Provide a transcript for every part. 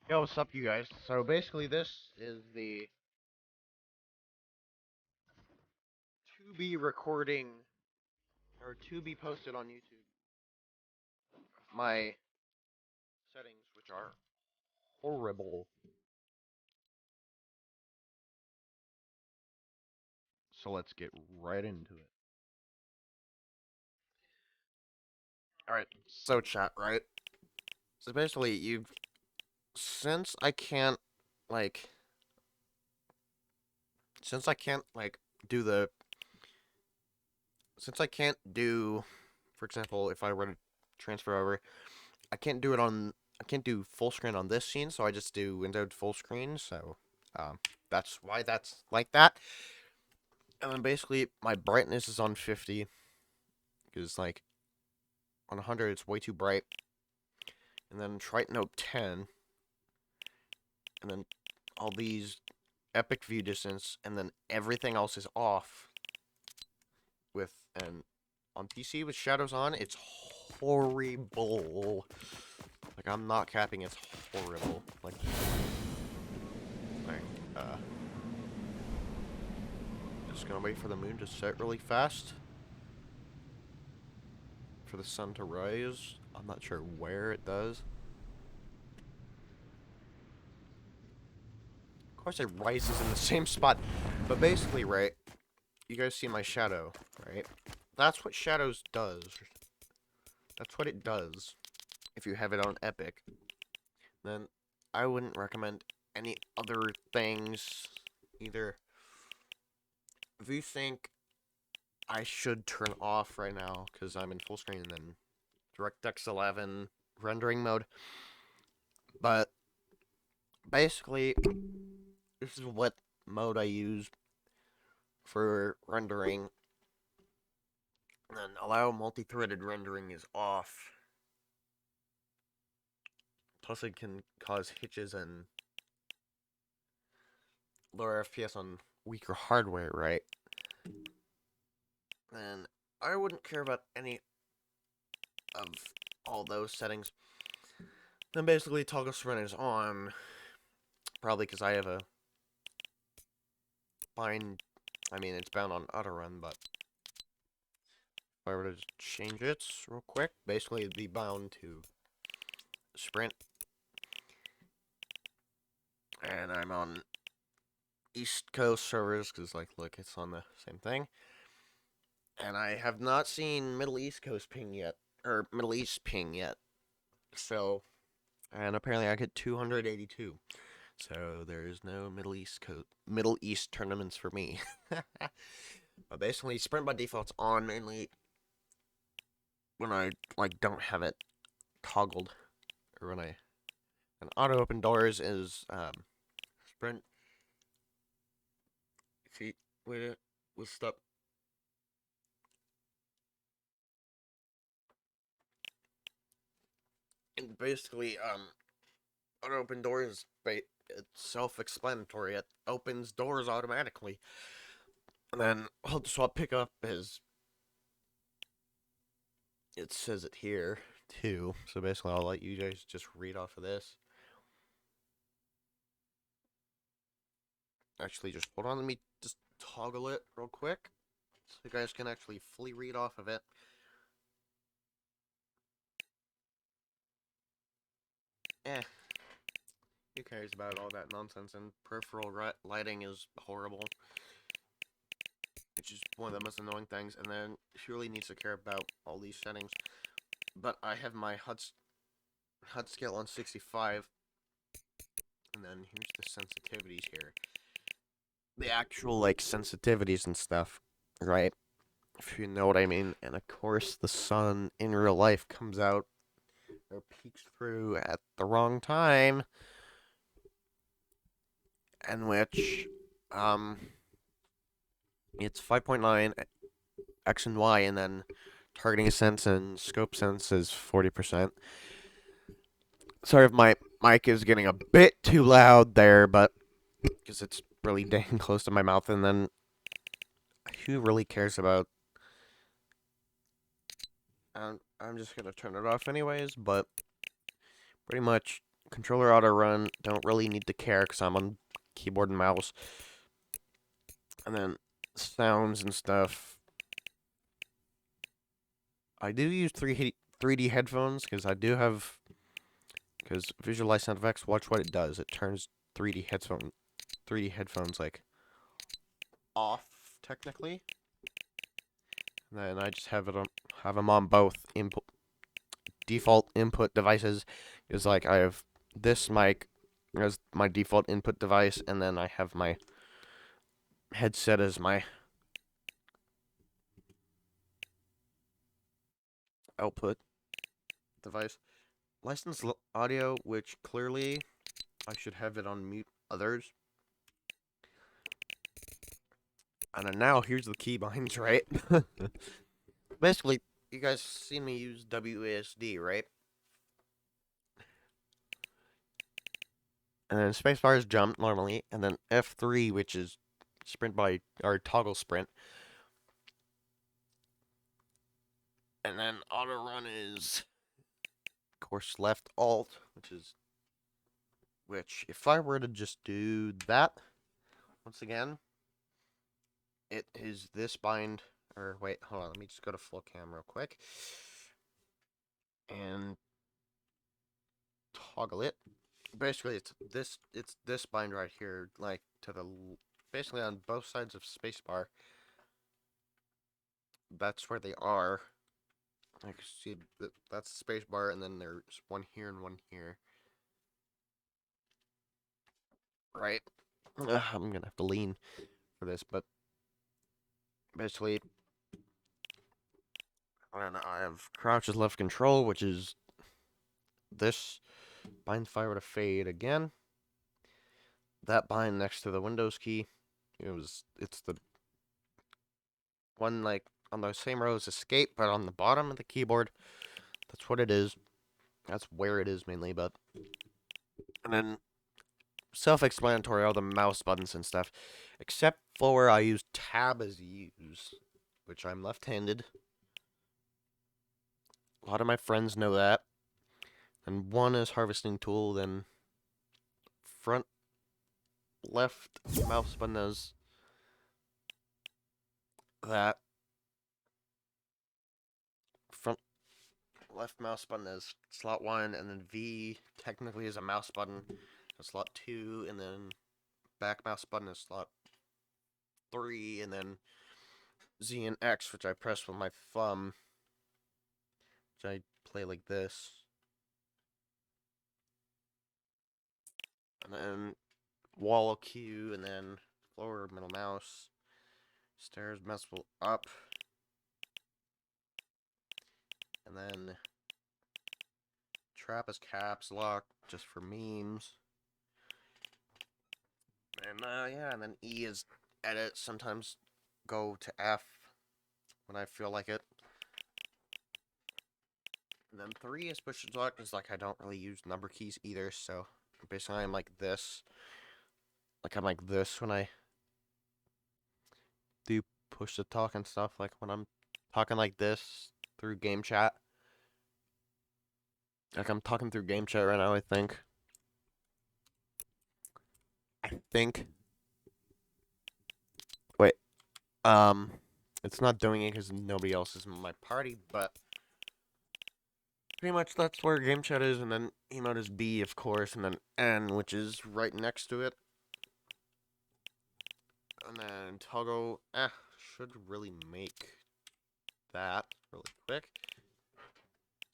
Yo, what's up, you guys? So basically, this is the to be recording or to be posted on YouTube. My settings, which are horrible. So let's get right into it. All right. So chat, right? So basically, since I can't like since I can't like do the since I can't do, for example, if I were to transfer over, I can't do full screen on this scene, so I just do windowed full screen. So um, that's why that's like that. And then basically my brightness is on 50 because like on 100 it's way too bright. And then try note 10, and then all these epic view distance, and then everything else is off with and on PC with shadows on, it's horrible. Like I'm not capping, it's horrible. Like uh just gonna wait for the moon to set really fast. For the sun to rise. I'm not sure where it does. Of course it rises in the same spot. But basically, right, you guys see my shadow, right? That's what shadows does. That's what it does. If you have it on epic, then I wouldn't recommend any other things either. If you think I should turn off right now because I'm in full screen and then DirectX 11 rendering mode, but basically this is what mode I use for rendering. And then allow multi-threaded rendering is off. Plus it can cause hitches and lower FPS on weaker hardware, right? And I wouldn't care about any of all those settings. Then basically toggle surrender is on. Probably because I have a bind. I mean, it's bound on auto run, but if I were to change it real quick, basically it'd be bound to sprint. And I'm on East Coast servers because, like, look, it's on the same thing. And I have not seen Middle East Coast ping yet, or Middle East ping yet. So, and apparently I get 282. So there is no Middle East tournaments for me. But basically, sprint by default's on mainly when I like don't have it toggled, or when I and auto open doors is sprint. See, wait, we'll stop. And basically, auto open doors, it's self-explanatory. It opens doors automatically. And then hold swap pickup is, it says it here too. So basically, I'll let you guys just read off of this. Actually, just hold on. Let me just toggle it real quick so you guys can actually fully read off of it. Eh, who cares about all that nonsense? And peripheral lighting is horrible, which is one of the most annoying things. And then she really needs to care about all these settings. But I have my HUD scale on 65, and then here's the sensitivities here. The actual like sensitivities and stuff, right? If you know what I mean. And of course, the sun in real life comes out or peeks through at the wrong time, and which it's 5.9 X and Y, and then targeting sense and scope sense is 40%. Sorry if my mic is getting a bit too loud there, but because it's really dang close to my mouth, and then who really cares about? I'm just gonna turn it off anyways, but pretty much controller auto run. Don't really need to care because I'm on keyboard and mouse. And then sounds and stuff. I do use 3D headphones because I do have. Because visualize sound effects, watch what it does. It turns 3D headphones like off technically. And then I just have them on both default input devices. Is like I have this mic as my default input device, and then I have my headset as my output device. Licensed audio, which clearly I should have it on mute others. And then now here's the keybinds, right? Basically, you guys seen me use WASD, right? And then spacebar is jump normally, and then F3, which is sprint by or toggle sprint. And then auto run is, of course, left alt, which if I were to just do that once again, it is this bind. Or wait, hold on, let me just go to full cam real quick and toggle it. Basically, it's this bind right here, like to the basically on both sides of spacebar. That's where they are. I can see that's the spacebar, and then there's one here and one here. Right. I'm gonna have to lean for this, but basically, and I have crouch is left control, which is this bind if I were to fade again. That bind next to the Windows key, it's the one like on the same row as escape, but on the bottom of the keyboard. That's what it is. That's where it is mainly, but and then self-explanatory, all the mouse buttons and stuff, except for I use tab as use, which I'm left-handed. A lot of my friends know that. And one is harvesting tool, then front left mouse button is that. Front left mouse button is slot 1, and then V technically is a mouse button, slot 2, and then back mouse button is slot 3, and then Z and X, which I press with my thumb, which I play like this. And then wall Q, and then lower middle mouse, stairs mouse up, and then trap is caps lock, just for memes. And yeah, and then E is edit, sometimes go to F when I feel like it. And then 3 is push to talk, because like I don't really use number keys either, so basically I'm like this. Like I'm like this when I do push to talk and stuff, like when I'm talking like this through game chat. Like I'm talking through game chat right now, I think. Wait, it's not doing it because nobody else is in my party, but pretty much that's where game chat is, and then emote is B, of course, and then N, which is right next to it. And then toggle, should really make that really quick.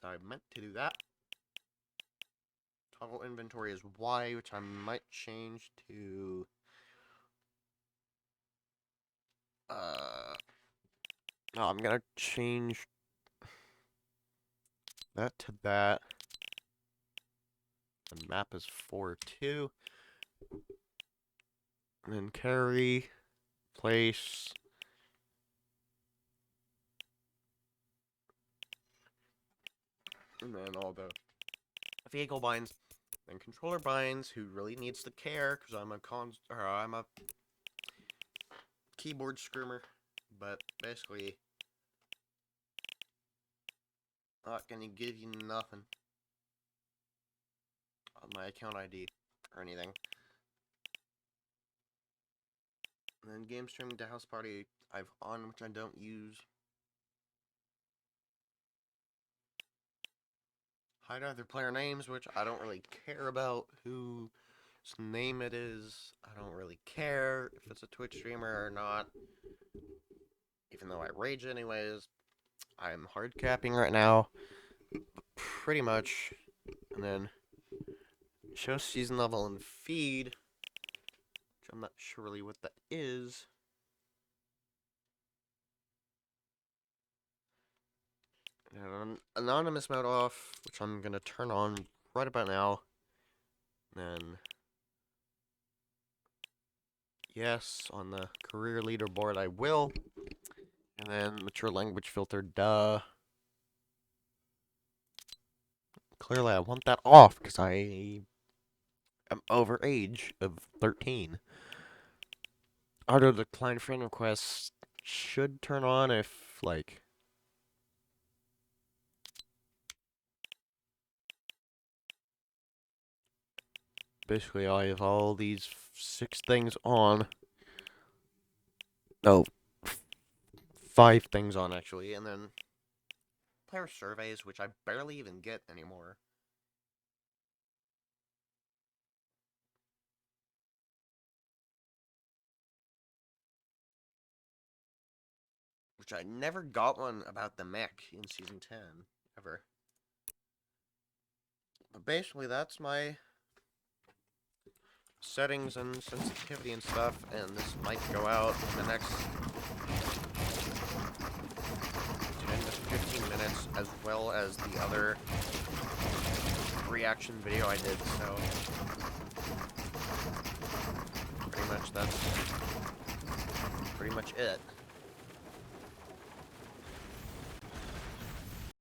So I meant to do that. Toggle inventory is Y, which I might change to no, I'm gonna change that to that. And map is 4-2. And then carry, place. And then all the vehicle binds. And controller binds, who really needs to care, because I'm a keyboard screamer. But basically, not gonna give you nothing. my account ID or anything. And then game streaming to house party I've on, which I don't use. Hide other player names, which I don't really care about whose name it is. I don't really care if it's a Twitch streamer or not. Even though I rage anyways. I'm hard capping right now. Pretty much. And then show season level and feed, which I'm not sure really what that is. And anonymous mode off, which I'm gonna turn on right about now. And then yes, on the career leaderboard I will. And then mature language filter, duh. Clearly I want that off because I am over age of 13. Auto decline friend requests should turn on if, like, basically I have all these 6 things on. No, 5 things on actually, and then player surveys, which I barely even get anymore. Which I never got one about the mech in Season 10, ever. But basically, that's my settings and sensitivity and stuff, and this might go out in the next 10 to 15 minutes, as well as the other reaction video I did, so pretty much that's pretty much it.